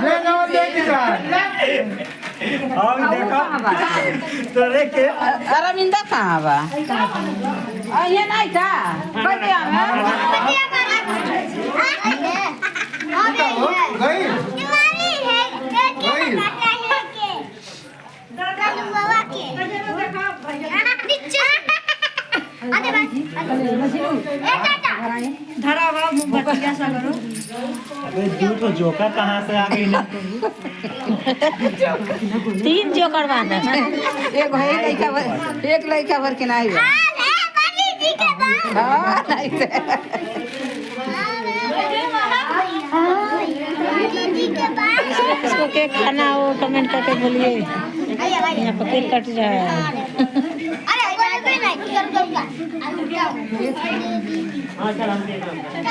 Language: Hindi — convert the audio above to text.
ले जाओ देख जा आओ देखो तो लेके अरविंदा कहाँ बा ये नहीं था बढ़िया गई अबे तू तो जोकर कहाँ से आ गई ना 3 जोकर बांधा एक लड़का भर के नहीं बा हाँ नहीं थे इसको क्या खाना हो कमेंट करके बोलिए यहाँ पर केक कट जाए हाँ चल हम देख रहे हैं